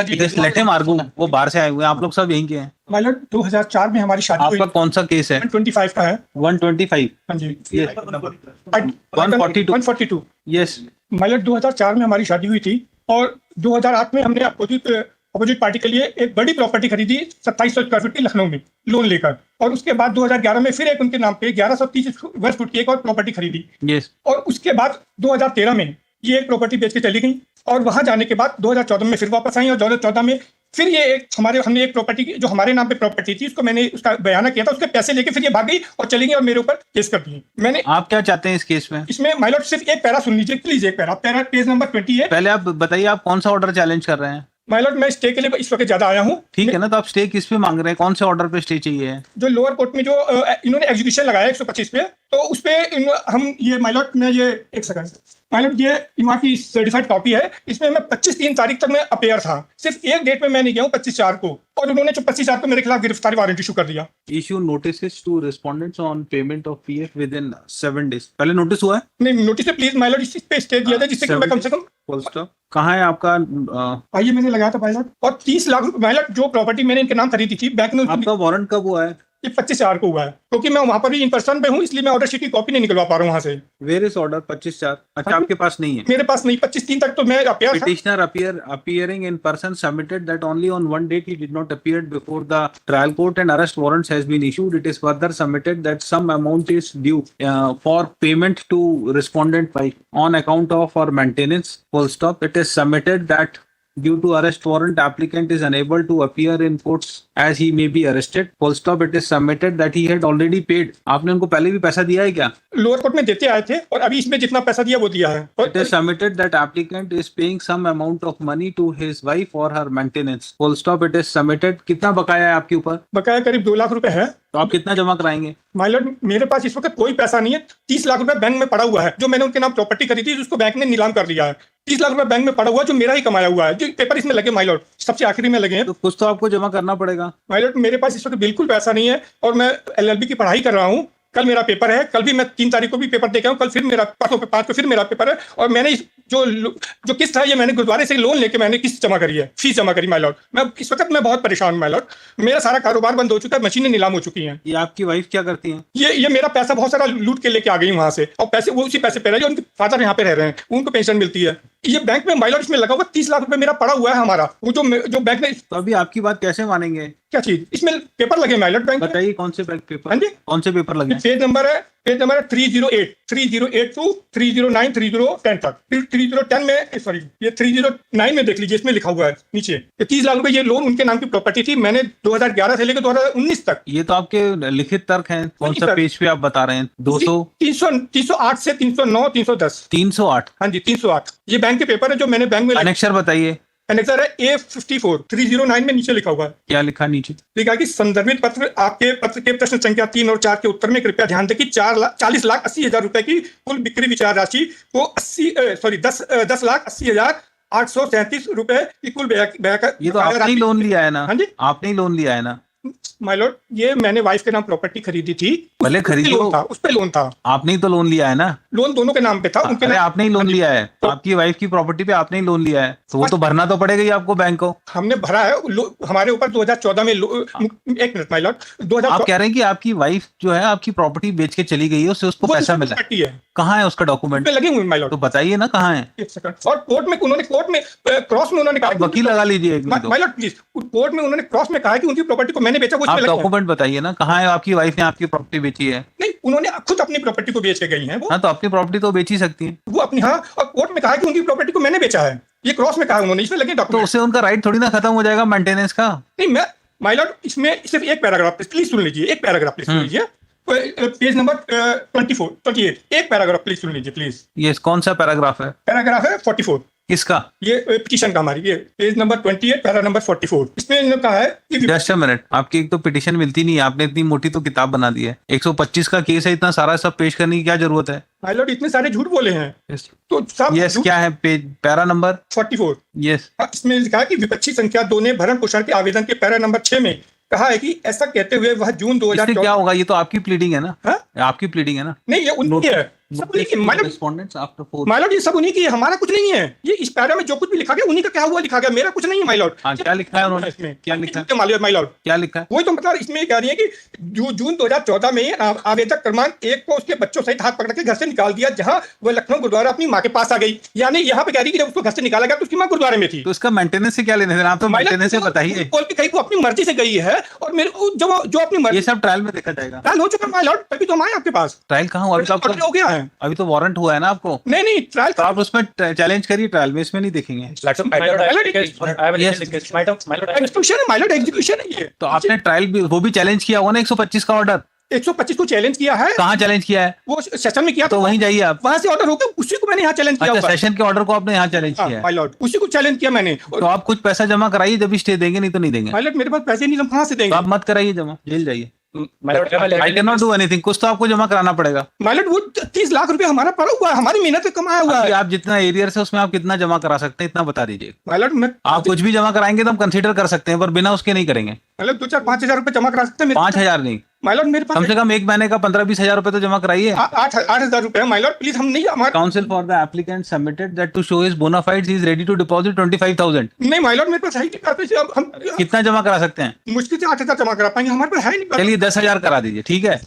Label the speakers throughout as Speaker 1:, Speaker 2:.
Speaker 1: Let him argue, वो बाहर से आए हुए हैं, आप लोग सब यहीं के हैं।
Speaker 2: माय लॉर्ड 2004 में हमारी शादी हुई।
Speaker 1: आपका कौन सा केस है?
Speaker 2: 125 का है।
Speaker 1: 125?
Speaker 2: हाँ जी।
Speaker 1: Yes.
Speaker 2: 142।
Speaker 1: यस।
Speaker 2: माय लॉर्ड 2004 में हमारी शादी हुई थी और 2008 में हमने अपोजिट पार्टी के लिए एक बड़ी प्रॉपर्टी खरीदी 2700 स्क्वायर फीट की लखनऊ में लोन लेकर, और उसके बाद 2011 में फिर एक उनके नाम पे 1130 वर्ग फुट की एक और प्रॉपर्टी खरीदी।
Speaker 1: यस।
Speaker 2: और उसके बाद 2013 में ये एक प्रॉपर्टी बेच के चली गई, और वहां जाने के बाद 2014 में फिर वापस आई, और 2014 में फिर ये एक हमने एक प्रॉपर्टी जो हमारे नाम पे प्रॉपर्टी थी उसको मैंने उसका बयाना किया था, उसके पैसे लेके फिर ये भाग गई और चली गई और मेरे ऊपर केस कर दिए। मैंने
Speaker 1: आप क्या चाहते हैं इस केस में?
Speaker 2: इसमें माय लॉर्ड सिर्फ एक पैरा सुन लीजिए प्लीज, एक पैरा पेज नंबर 20 है।
Speaker 1: पहले आप बताइए आप कौन सा ऑर्डर चैलेंज कर रहे हैं?
Speaker 2: माय लॉर्ड मैं स्टे के लिए इस वक्त ज्यादा आया हूँ।
Speaker 1: ठीक है ना, तो आप स्टे किस पे मांग रहे हैं? कौन से ऑर्डर पे स्टे चाहिए?
Speaker 2: जो लोअर कोर्ट में जो इन्होंने एग्जीक्यूशन लगाया 125 पे, तो उस पे हम ये माय लॉर्ड में ये एक सेकंड माय लॉर्ड ये वहाँ की सर्टिफाइड कॉपी है, इसमें मैं 25 तारीख तक मैं अपेयर था, सिर्फ एक डेट में मैं नहीं गया हूँ 25/4 को, और उन्होंने जो 25/4 को मेरे खिलाफ गिरफ्तारी वारंट इशू कर दिया।
Speaker 1: Issue notice to respondents on payment of PF within 7 days। पहले नोटिस हुआ है?
Speaker 2: नहीं, नोटिस पे प्लीज माय लॉर्ड इस पे स्टे दिया था जिससे कि मैं कम से कम
Speaker 1: फुल स्टॉप। कहाँ है आपका?
Speaker 2: आइए मैंने लगाया था माय लॉर्ड, और 30 लाख माय लॉर्ड जो प्रॉपर्टी मैंने इनके नाम खरीदी थी बैंक में,
Speaker 1: आपका वारंट कब हुआ है?
Speaker 2: ये 25/4 को हुआ है, क्योंकि मैं वहां पर भी इन पर्सन पे हूँ, इसलिए मैं ऑर्डर शीट की कॉपी नहीं निकलवा पा रहा हूँ वहां से।
Speaker 1: Where is order 25/4? अच्छा, आपके पास नहीं है?
Speaker 2: मेरे पास नहीं, 25/3 तक तो मैं अपेयर था।
Speaker 1: Petitioner appearing in person submitted that only on one date he did not appear before the trial court and arrest warrants has been issued. It is further submitted that some amount is due for payment to respondent by on account of or maintenance. Full stop. It is submitted that due to arrest warrant applicant is unable to appear in courts as he may be arrested. Full stop. It is submitted that he had already paid. आपने उनको पहले भी पैसा दिया है क्या?
Speaker 2: Lower court में देते आए थे और अभी इसमें जितना पैसा दिया वो दिया है।
Speaker 1: It is submitted that applicant is paying some amount of money to his wife for her maintenance. Full stop. It is submitted. कितना बकाया है आपके ऊपर?
Speaker 2: बकाया करीब 2 लाख रुपए है।
Speaker 1: तो आप कितना जमा कराएंगे?
Speaker 2: माय लॉर्ड मेरे पास इस वक्त कोई पैसा नहीं है, 30 लाख रुपए बैंक में पड़ा हुआ है, जो मैंने उनके नाम प्रॉपर्टी खरीदी थी उसको बैंक ने नीलाम कर दिया है। 30 लाख रुपए बैंक में पड़ा हुआ है जो मेरा ही कमाया हुआ है, जो पेपर इसमें लगे माय लॉर्ड सबसे आखिरी में लगे हैं।
Speaker 1: तो कुछ तो आपको जमा करना पड़ेगा।
Speaker 2: माय लॉर्ड मेरे पास इस वक्त बिल्कुल पैसा नहीं है, और मैं LLB की पढ़ाई कर रहा हूँ। कल मेरा पेपर है, कल भी मैं 3 तारीख को भी पेपर दे के आऊँ, कल फिर मेरा 5 को फिर मेरा पेपर है, और मैंने जो किस्त है ये मैंने गुरुद्वारे से लोन लेके मैंने किस्त जमा करी है, फीस जमा करी माय लॉर्ड। मैं इस वक्त मैं बहुत परेशान हूँ माय लॉर्ड, मेरा सारा कारोबार बंद हो चुका है, मशीनें नीलाम हो चुकी हैं।
Speaker 1: ये आपकी वाइफ क्या करती हैं?
Speaker 2: ये मेरा पैसा बहुत सारा लूट के लेके आ गई वहां से, और पैसे वो उसी पैसे पे रहे जो उनके फादर यहाँ पे रह रहे हैं, उनको पेंशन मिलती है। ये बैंक में माय लॉर्ड इसमें लगा हुआ 30 लाख रुपए मेरा पड़ा हुआ है हमारा, वो जो बैंक ने।
Speaker 1: तो अभी आपकी बात कैसे मानेंगे?
Speaker 2: क्या चीज? इसमें पेपर लगे माय लॉर्ड बैंक।
Speaker 1: बताइए कौन से बैंक पेपर?
Speaker 2: हाँ जी,
Speaker 1: कौन से पेपर लगे?
Speaker 2: पेज नंबर है 308 to 309 3010 तक। 3010 में सॉरी ये 309 में देख लीजिए, इसमें लिखा हुआ है नीचे। ये 30 लाख रुपए ये लोन उनके नाम की प्रॉपर्टी थी, मैंने 2011 से लेकर 2019 तक।
Speaker 1: ये तो आपके लिखित तर्क हैं। कौन सा पेज पे आप बता रहे हैं?
Speaker 2: 308 से 309 310
Speaker 1: 308।
Speaker 2: हाँ जी 308। ये बैंक के पेपर है जो मैंने बैंक में।
Speaker 1: अनेक्सर बताइए।
Speaker 2: अनेक्सर है A54 309 में नीचे लिखा हुआ है।
Speaker 1: क्या लिखा नीचे?
Speaker 2: लिखा कि संदर्भित पत्र आपके पत्र के प्रश्न संख्या 3 और 4 के उत्तर में कृपया ध्यान दें कि 40,80,000 रुपए की कुल बिक्री विचार राशि को 10,80,837 रुपए की कुल
Speaker 1: ये तो आपने ही लोन लिया है ना?
Speaker 2: हाँ जी
Speaker 1: आपने ही लोन लिया है ना?
Speaker 2: माय लॉर्ड ये मैंने वाइफ के नाम प्रॉपर्टी खरीदी थी,
Speaker 1: भले खरीदी
Speaker 2: लोन था, उस पे लोन था।
Speaker 1: आपने ही तो लोन लिया है ना?
Speaker 2: लोन दोनों के नाम पे था, उनके
Speaker 1: अरे आपने ही लोन लिया है, तो आपकी वाइफ की प्रॉपर्टी पे आपने ही लोन लिया है, तो वो तो भरना तो पड़ेगा ही आपको बैंक को।
Speaker 2: हमने भरा है हमारे ऊपर 2014 में एक मिनट माय लॉर्ड,
Speaker 1: आप कह रहे हैं कि आपकी वाइफ जो है आपकी प्रॉपर्टी बेच के चली गई है, उससे उसको पैसा मिला है। कहाँ है उसका डॉक्यूमेंट?
Speaker 2: लगे हुए माय लॉर्ड।
Speaker 1: तो बताइए ना कहाँ है।
Speaker 2: एक सेकंड। और कोर्ट में क्रॉस में उन्होंने कहा,
Speaker 1: वकील लगा लीजिए
Speaker 2: माय लॉर्ड प्लीज। कोर्ट में उन्होंने क्रॉस में कहा कि उनकी प्रॉपर्टी को मैंने बेचा, वो
Speaker 1: आप डॉक्यूमेंट बताइए ना, कहाँ है आपकी वाइफ ने आपकी प्रॉपर्टी बेची है?
Speaker 2: नहीं, उन्होंने खुद अपनी प्रॉपर्टी को बेच के गई हैं वो।
Speaker 1: हाँ, तो अपनी प्रॉपर्टी तो बेच ही सकती है
Speaker 2: वो अपनी। हाँ, और कोर्ट में कहा कि उनकी प्रॉपर्टी को मैंने बेचा है, ये क्रॉस में कहा उन्होंने, इसमें लगे डॉक्यूमेंट।
Speaker 1: तो उससे उनका राइट थोड़ी ना खत्म हो जाएगा मेंटेनेंस का?
Speaker 2: नहीं, मैं माय लॉर्ड इसमें सिर्फ एक पैराग्राफ प्लीज सुन लीजिए, एक पैराग्राफ प्लीज सुन लीजिए, पेज नंबर 28 एक पैराग्राफ प्लीज सुन लीजिए प्लीज।
Speaker 1: ये कौन सा पैराग्राफ है?
Speaker 2: पैराग्राफ है 44।
Speaker 1: किसका?
Speaker 2: ये पिटीशन का हमारी, ये पेज नंबर 28 पैरा नंबर 44। इसमें इन्होंने कहा है कि
Speaker 1: जस्ट अ मिनट, आपकी एक तो पिटीशन मिलती नहीं है, आपने इतनी मोटी तो किताब बना दी है, 125 का केस है, इतना सारा सब पेश करने की क्या जरूरत है?
Speaker 2: माय लॉर्ड इतने सारे झूठ बोले हैं तो सब।
Speaker 1: यस, क्या है पेज पैरा नंबर
Speaker 2: 44?
Speaker 1: यस,
Speaker 2: इसमें लिखा है कि विपक्षी संख्या 2 ने भरण पोषण के आवेदन के पैरा नंबर 6 में कहा है कि ऐसा कहते हुए वह जून 2014।
Speaker 1: क्या होगा? ये तो आपकी प्लीडिंग है ना?
Speaker 2: हा?
Speaker 1: आपकी प्लीडिंग है ना?
Speaker 2: नहीं, ये उनकी है। सब उन्हीं की माइलॉर्ड,
Speaker 1: Respondents after 4.
Speaker 2: माइलॉर्ड ये सब उन्हीं की है, हमारा कुछ नहीं है। ये इस पैरा में जो कुछ भी लिखा गया उन्हीं का क्या हुआ लिखा गया, मेरा कुछ नहीं है माइलॉर्ड।
Speaker 1: हाँ, क्या लिखा है उन्होंने?
Speaker 2: इसमें
Speaker 1: क्या लिखा है?
Speaker 2: माइलॉर्ड
Speaker 1: क्या लिखा है?
Speaker 2: वही तो मतलब इसमें कह रही है कि जून 2014 में आवेदक क्रमांक 1 को उसके बच्चों सहित हाथ पकड़ के घर से निकाल दिया, जहां वह लखनऊ गुरुद्वारा अपनी मां के पास आ गई। यानी यहाँ पे कह रही है कि जब उसको घर से निकाला गया तो उसकी मां गुरुद्वारे में थी।
Speaker 1: तो इसका मेंटेनेंस से क्या लेने देना? आप तो मेंटेनेंस से बताइए।
Speaker 2: बोल के कहीं वो अपनी मर्जी से गई है और मेरे जो अपनी
Speaker 1: ये
Speaker 2: मर्जी
Speaker 1: सब ट्रायल में देखा जाएगा।
Speaker 2: ट्रायल हो चुका है माइलॉर्ड, तभी तो हम आए आपके पास।
Speaker 1: ट्रायल कहाँ हुआ? अभी तो
Speaker 2: ऑर्डर हो
Speaker 1: आपको
Speaker 2: गया है।
Speaker 1: अभी तो वारंट हुआ है ना आपको।
Speaker 2: नहीं ट्रायल
Speaker 1: तो आप उसमें चैलेंज करिए, ट्रायल में, इसमें नहीं देखेंगे।
Speaker 2: एग्जीक्यूशन है माइलॉर्ड, एग्जीक्यूशन है ये।
Speaker 1: तो आपने ट्रायल भी वो भी चैलेंज किया होगा ना, 125 का ऑर्डर
Speaker 2: 125 को चैलेंज किया है।
Speaker 1: कहाँ चैलेंज किया है?
Speaker 2: वो सेशन में किया
Speaker 1: तो वहीं जाइए आप।
Speaker 2: वहां से ऑर्डर हो गया, उसी को मैंने यहाँ चैलेंज किया
Speaker 1: अच्छा,
Speaker 2: हुआ है।
Speaker 1: सेशन के ऑर्डर को आपने यहाँ चैलेंज किया है।
Speaker 2: माय लॉर्ड, उसी को चैलेंज किया मैंने।
Speaker 1: तो आप कुछ पैसा जमा कराइए, जब भी स्टे देंगे, नहीं तो नहीं देंगे।
Speaker 2: माय लॉर्ड मेरे पास पैसे नहीं, हम कहाँ से
Speaker 1: तो
Speaker 2: देंगे?
Speaker 1: आप मत कराइए जमा, जेल जाइए। I can not do anything, कुछ तो आपको जमा कराना पड़ेगा।
Speaker 2: माय लॉर्ड वो 30 लाख रुपए हमारा पड़ा हुआ है, हमारी मेहनत से कमाया हुआ
Speaker 1: अभी
Speaker 2: है।
Speaker 1: आप जितना एरियर से उसमें आप कितना जमा करा सकते हैं, इतना बता दीजिए।
Speaker 2: माय लॉर्ड मैं
Speaker 1: आप कुछ भी जमा कराएंगे तो हम कंसीडर कर सकते हैं, पर बिना उसके नहीं करेंगे।
Speaker 2: मतलब 2-4-5 हजार रुपए जमा करा सकते हैं।
Speaker 1: 5,000 नहीं,
Speaker 2: माय लॉर्ड मेरे
Speaker 1: कम
Speaker 2: पास
Speaker 1: से कम एक महीने का 15-20 हजार रुपए तो जमा कराइए।
Speaker 2: 8,000 रुपए है माय लॉर्ड, प्लीज। हम नहीं हमारे
Speaker 1: Counsel for the applicant submitted that to show his bona fides he is ready to deposit 25,000.
Speaker 2: नहीं माय लॉर्ड मेरे पास है ही नहीं पैसे। हम
Speaker 1: कितना जमा करा सकते हैं?
Speaker 2: मुश्किल से 8,000 जमा करा पाएंगे, हमारे पास है नहीं पैसे।
Speaker 1: चलिए 10,000 करा दीजिए, ठीक है।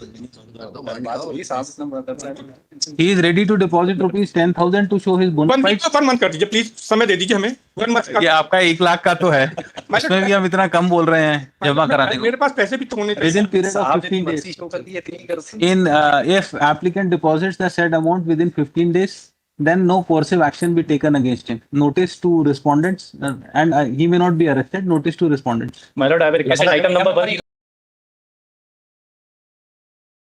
Speaker 1: He is ready to deposit rupees 10,000 to show his bona fides.
Speaker 2: 1 month कर दीजिए प्लीज, समय दे दीजिए हमें 1 मंथ
Speaker 1: ये आपका 1 लाख का तो है, उसमें भी हम इतना कम बोल रहे हैं जमा कराने को।
Speaker 2: मेरे पास पैसे भी तो होने चाहिए।
Speaker 1: Within period of 15 days. In if applicant deposits the said amount within 15 days, then no coercive action be taken against him. Notice to respondents and he may not be arrested. Notice to respondents.
Speaker 3: My lord, I have a request item number 1.